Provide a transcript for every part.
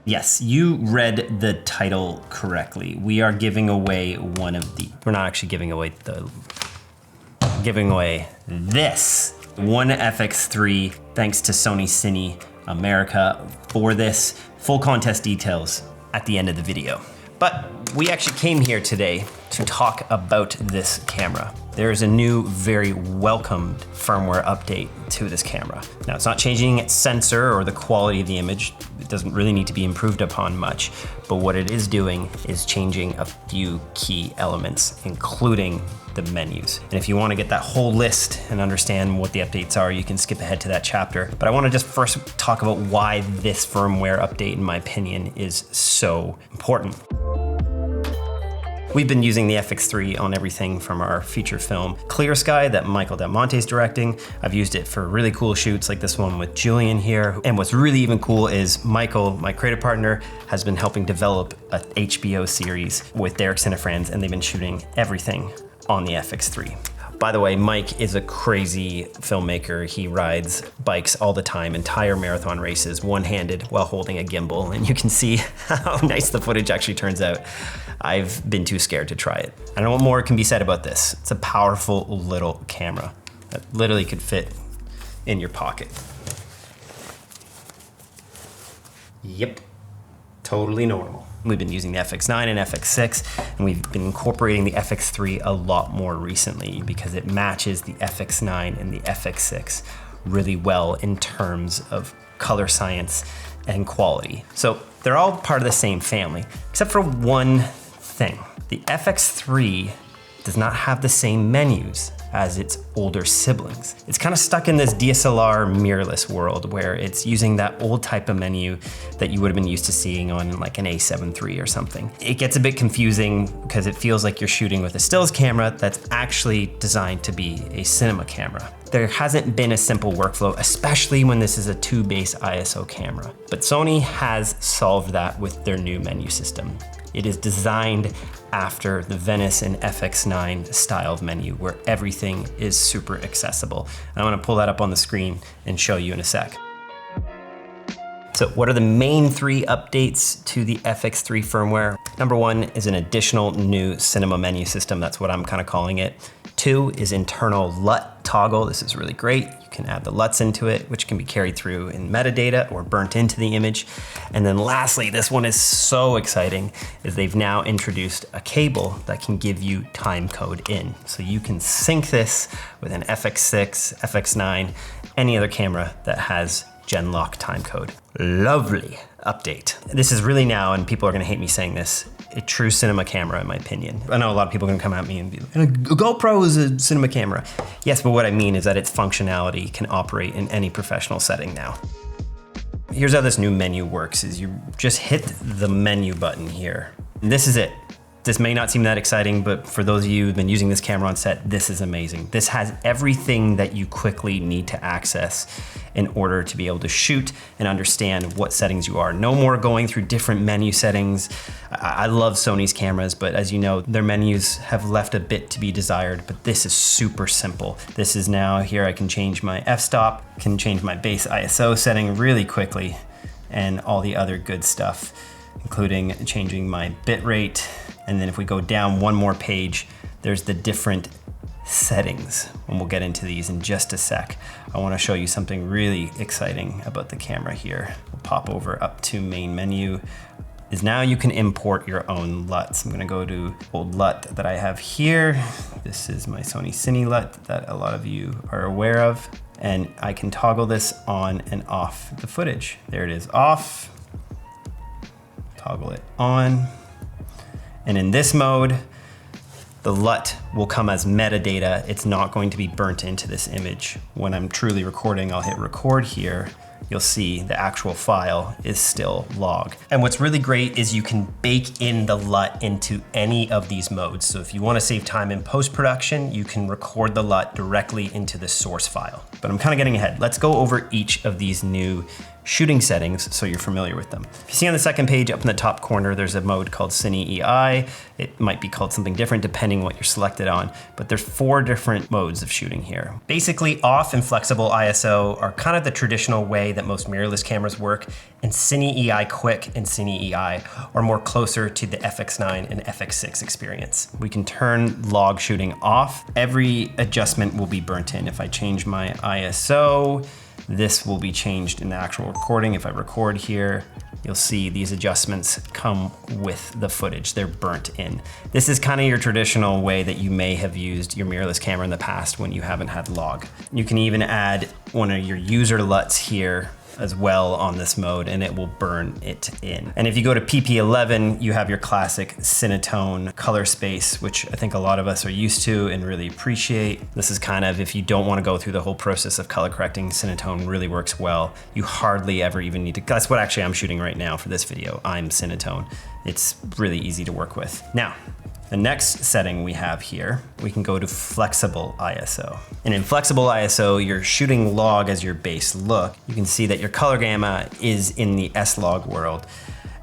Yes, you read the title correctly. We are giving away one of the, we're not actually giving away giving away this one FX3 thanks to Sony Cine America for this. Full contest details at the end of the video. But we actually came here today to talk about this camera. There is a new, very welcomed firmware update to this camera. Now, it's not changing its sensor or the quality of the image. It doesn't really need to be improved upon much, but what it is doing is changing a few key elements, including the menus. And if you want to get that whole list and understand what the updates are, you can skip ahead to that chapter. But I want to just first talk about why this firmware update, in my opinion, is so important. We've been using the FX3 on everything from our feature film Clear Sky that Michael Del Monte is directing. I've used it for really cool shoots like this one with Julian here. And what's really even cool is Michael, my creative partner, has been helping develop a HBO series with Derek and friends, and they've been shooting everything on the FX3. By the way, Mike is a crazy filmmaker. He rides bikes all the time, entire marathon races, one-handed while holding a gimbal. And you can see how nice the footage actually turns out. I've been too scared to try it. I don't know what more can be said about this. It's a powerful little camera that literally could fit in your pocket. Yep, totally normal. We've been using the FX9 and FX6, and we've been incorporating the FX3 a lot more recently because it matches the FX9 and the FX6 really well in terms of color science and quality. So they're all part of the same family, except for one thing. The FX3 does not have the same menus as its older siblings. It's kind of stuck in this DSLR mirrorless world where it's using that old type of menu that you would have been used to seeing on like an A7 III or something. It gets a bit confusing because it feels like you're shooting with a stills camera that's actually designed to be a cinema camera. There hasn't been a simple workflow, especially when this is a 2-base ISO camera. But Sony has solved that with their new menu system. It is designed after the Venice and FX9 style of menu where everything is super accessible. And I'm gonna pull that up on the screen and show you in a sec. So what are the main 3 updates to the FX3 firmware? Number 1 is an additional new cinema menu system. That's what I'm kind of calling it. 2 is internal LUT toggle. This is really great. You can add the LUTs into it, which can be carried through in metadata or burnt into the image. And then lastly, this one is so exciting, is they've now introduced a cable that can give you Timecode In. So you can sync this with an FX6, FX9, any other camera that has Genlock timecode. Lovely update. This is really now, and people are gonna hate me saying this, a true cinema camera in my opinion. I know a lot of people are gonna come at me and be like, a GoPro is a cinema camera. Yes, but what I mean is that its functionality can operate in any professional setting now. Here's how this new menu works, is you just hit the menu button here. And this is it. This may not seem that exciting, but for those of you who've been using this camera on set, this is amazing. This has everything that you quickly need to access in order to be able to shoot and understand what settings you are. No more going through different menu settings. I love Sony's cameras, but as you know, their menus have left a bit to be desired, but this is super simple. This is now here, I can change my f-stop, can change my base ISO setting really quickly, and all the other good stuff, including changing my bitrate. And then if we go down one more page, there's the different settings, and we'll get into these in just a sec. I wanna show you something really exciting about the camera here. We'll pop over up to main menu, is now you can import your own LUTs. I'm gonna go to old LUT that I have here. This is my Sony Cine LUT that a lot of you are aware of. And I can toggle this on and off the footage. There it is off, toggle it on. And in this mode, the LUT will come as metadata. It's not going to be burnt into this image. When I'm truly recording, I'll hit record here. You'll see the actual file is still log. And what's really great is you can bake in the LUT into any of these modes. So if you want to save time in post-production, you can record the LUT directly into the source file. But I'm kind of getting ahead. Let's go over each of these new shooting settings so you're familiar with them. If you see on the second page up in the top corner, there's a mode called Cine EI. It might be called something different depending what you're selected on, but there's 4 different modes of shooting here. Basically, off and flexible ISO are kind of the traditional way that most mirrorless cameras work, and Cine EI Quick and Cine EI are more closer to the FX9 and FX6 experience. We can turn log shooting off. Every adjustment will be burnt in. If I change my ISO, this will be changed in the actual recording. If I record here, you'll see these adjustments come with the footage. They're burnt in. This is kind of your traditional way that you may have used your mirrorless camera in the past when you haven't had log. You can even add one of your user LUTs here as well on this mode, and it will burn it in. And if you go to PP11, you have your classic Cinetone color space, which I think a lot of us are used to and really appreciate. This is kind of, if you don't want to go through the whole process of color correcting, Cinetone really works well. You hardly ever even need to, that's what actually I'm shooting right now for this video. I'm Cinetone. It's really easy to work with. Now, the next setting we have here, we can go to flexible ISO. And in flexible ISO, you're shooting log as your base look. You can see that your color gamma is in the S-Log world.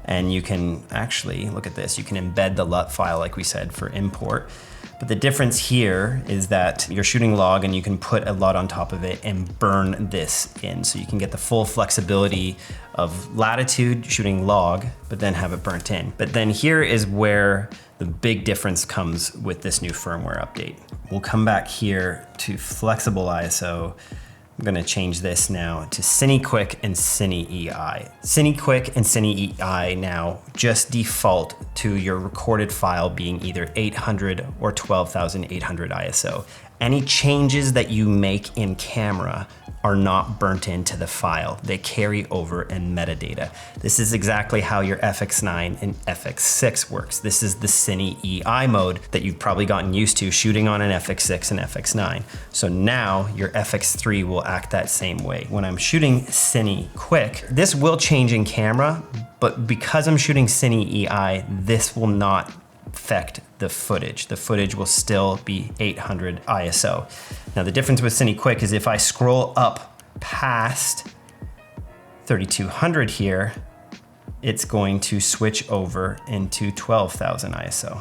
And you can actually, look at this, you can embed the LUT file like we said for import. But the difference here is that you're shooting log and you can put a LUT on top of it and burn this in. So you can get the full flexibility of latitude shooting log, but then have it burnt in. But then here is where the big difference comes with this new firmware update. We'll come back here to flexible ISO. I'm gonna change this now to Cine Quick and Cine EI. Cine Quick and Cine EI now just default to your recorded file being either 800 or 12,800 ISO. Any changes that you make in camera are not burnt into the file. They carry over in metadata. This is exactly how your FX9 and FX6 works. This is the Cine EI mode that you've probably gotten used to shooting on an FX6 and FX9. So now your FX3 will act that same way. When I'm shooting Cine Quick, this will change in camera, but because I'm shooting Cine EI, this will not affect the footage. The footage will still be 800 ISO. Now the difference with Cine Quick is if I scroll up past 3200 here, it's going to switch over into 12,000 ISO.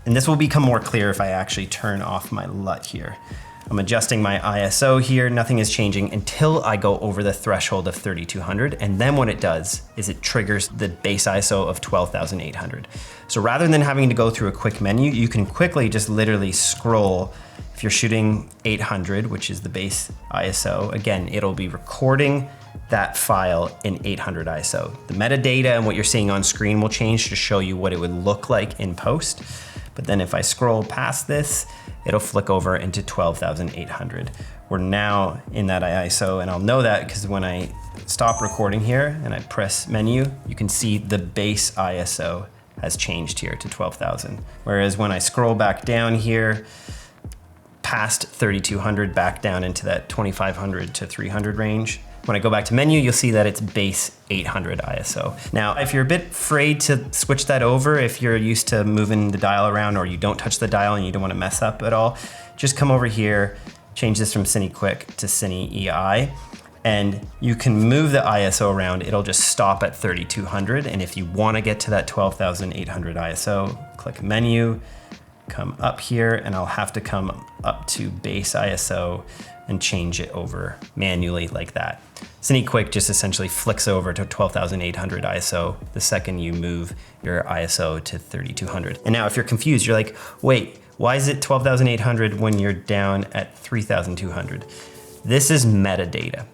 And this will become more clear if I actually turn off my LUT here. I'm adjusting my ISO here, nothing is changing until I go over the threshold of 3200, and then what it does is it triggers the base ISO of 12,800. So rather than having to go through a quick menu, you can quickly just literally scroll. If you're shooting 800, which is the base ISO, again, it'll be recording that file in 800 ISO. The metadata and what you're seeing on screen will change to show you what it would look like in post. But then if I scroll past this, it'll flick over into 12,800. We're now in that ISO, and I'll know that because when I stop recording here and I press menu, you can see the base ISO has changed here to 12,000. Whereas when I scroll back down here, past 3,200, back down into that 2,500 to 300 range, when I go back to menu, you'll see that it's base 800 ISO. Now, if you're a bit afraid to switch that over, if you're used to moving the dial around or you don't touch the dial and you don't want to mess up at all, just come over here, change this from Cine Quick to Cine EI, and you can move the ISO around. It'll just stop at 3,200. And if you want to get to that 12,800 ISO, click menu, come up here, and I'll have to come up to base ISO and change it over manually like that. Cine Quick just essentially flicks over to 12,800 ISO the second you move your ISO to 3,200. And now if you're confused, you're like, wait, why is it 12,800 when you're down at 3,200? This is metadata.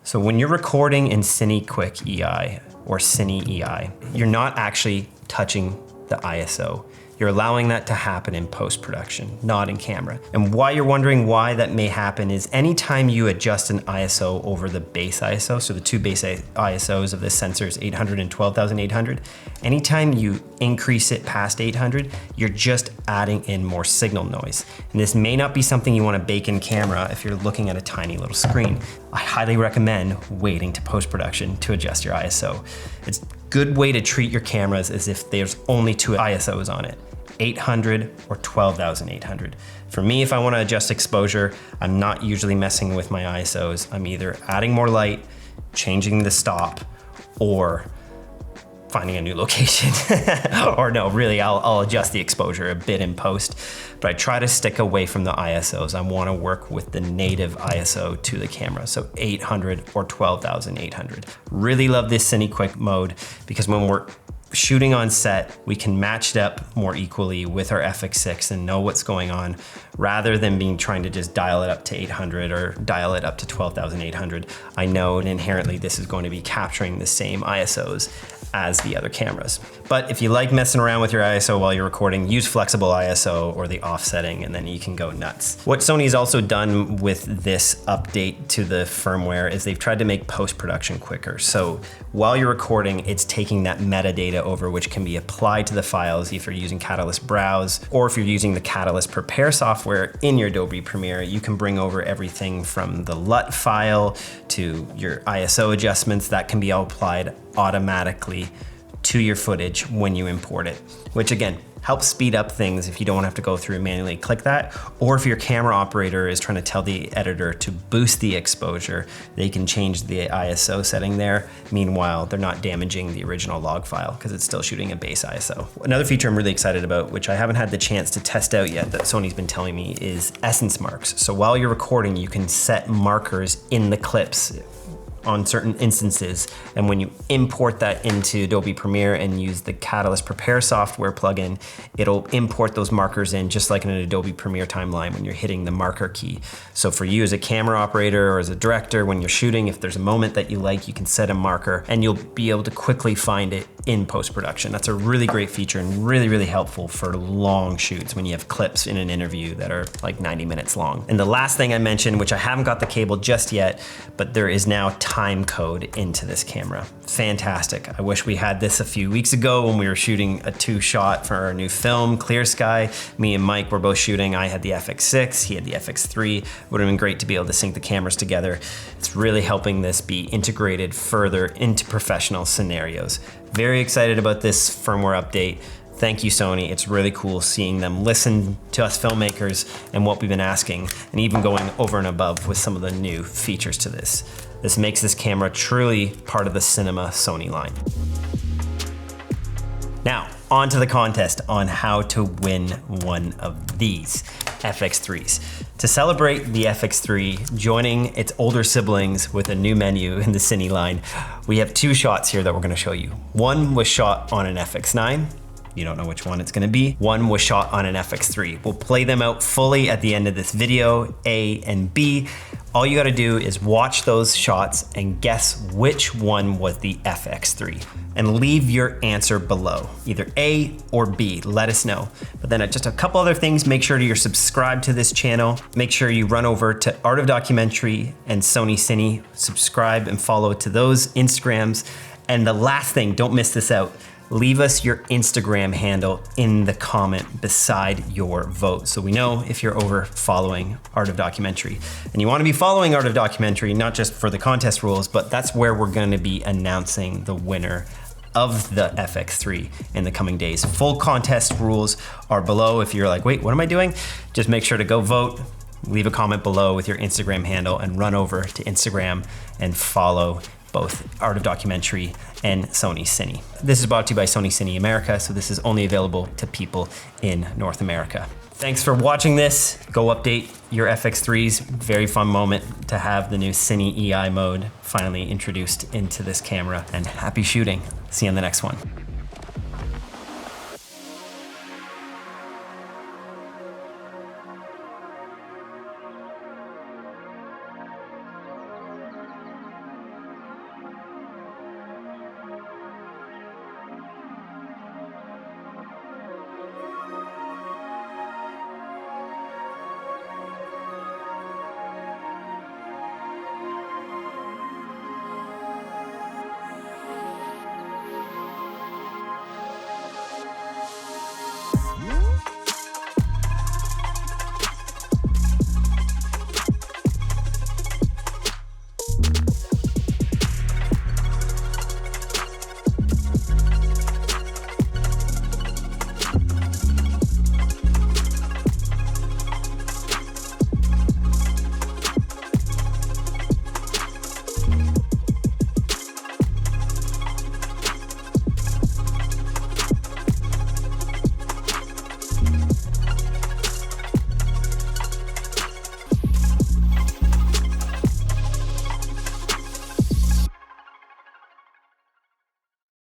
So when you're recording in Cine Quick EI or Cine EI, you're not actually touching the ISO. You're allowing that to happen in post-production, not in camera. And why you're wondering why that may happen is anytime you adjust an ISO over the base ISO, so the two base ISOs of this sensor is 800 and 12,800, anytime you increase it past 800, you're just adding in more signal noise. And this may not be something you want to bake in camera if you're looking at a tiny little screen. I highly recommend waiting to post-production to adjust your ISO. It's a good way to treat your cameras as if there's only two ISOs on it, 800 or 12,800. For me, if I want to adjust exposure, I'm not usually messing with my ISOs. I'm either adding more light, changing the stop or finding a new location. Or no, really, I'll adjust the exposure a bit in post, but I try to stick away from the ISOs. I wanna work with the native ISO to the camera, so 800 or 12,800. Really love this Cine Quick mode because when we're shooting on set, we can match it up more equally with our Fx6 and know what's going on rather than trying to just dial it up to 800 or dial it up to 12,800. I know inherently this is going to be capturing the same ISOs as the other cameras. But if you like messing around with your ISO while you're recording, use flexible ISO or the offsetting and then you can go nuts. What Sony's also done with this update to the firmware is they've tried to make post-production quicker. So while you're recording, it's taking that metadata over which can be applied to the files if you're using Catalyst Browse or if you're using the Catalyst Prepare software in your Adobe Premiere, you can bring over everything from the LUT file to your ISO adjustments that can be all applied automatically to your footage when you import it, which again, helps speed up things if you don't have to go through and manually click that, or if your camera operator is trying to tell the editor to boost the exposure, they can change the ISO setting there. Meanwhile, they're not damaging the original log file because it's still shooting a base ISO. Another feature I'm really excited about, which I haven't had the chance to test out yet that Sony's been telling me, is essence marks. So while you're recording, you can set markers in the clips on certain instances. And when you import that into Adobe Premiere and use the Catalyst Prepare software plugin, it'll import those markers in just like in an Adobe Premiere timeline when you're hitting the marker key. So for you as a camera operator or as a director, when you're shooting, if there's a moment that you like, you can set a marker and you'll be able to quickly find it in post-production. That's a really great feature and really, really helpful for long shoots when you have clips in an interview that are like 90 minutes long. And the last thing I mentioned, which I haven't got the cable just yet, but there is now time code into this camera. Fantastic. I wish we had this a few weeks ago when we were shooting a 2-shot for our new film, Clear Sky. Me and Mike were both shooting. I had the Fx6, he had the Fx3. It would have been great to be able to sync the cameras together. It's really helping this be integrated further into professional scenarios. Very excited about this firmware update. Thank you, Sony. It's really cool seeing them listen to us filmmakers and what we've been asking, and even going over and above with some of the new features to this. This makes this camera truly part of the Cinema Sony line. Now, on to the contest on how to win one of these Fx3s. To celebrate the Fx3 joining its older siblings with a new menu in the Cine line, we have 2 shots here that we're gonna show you. One was shot on an Fx9. You don't know which one it's gonna be. One was shot on an Fx3. We'll play them out fully at the end of this video, A and B. All you gotta do is watch those shots and guess which one was the Fx3. And leave your answer below, either A or B, let us know. But then just a couple other things, make sure you're subscribed to this channel. Make sure you run over to Art of Documentary and Sony Cine, subscribe and follow to those Instagrams. And the last thing, don't miss this out, leave us your Instagram handle in the comment beside your vote so we know if you're over following Art of Documentary. And you want to be following Art of Documentary, not just for the contest rules, but that's where we're going to be announcing the winner of the Fx3 in the coming days. Full contest rules are below. If you're like, wait, what am I doing? Just make sure to go vote, leave a comment below with your Instagram handle, and run over to Instagram and follow both Art of Documentary and Sony Cine. This is brought to you by Sony Cine America, so this is only available to people in North America. Thanks for watching this. Go update your Fx3s. Very fun moment to have the new Cine EI mode finally introduced into this camera, and happy shooting. See you on the next one.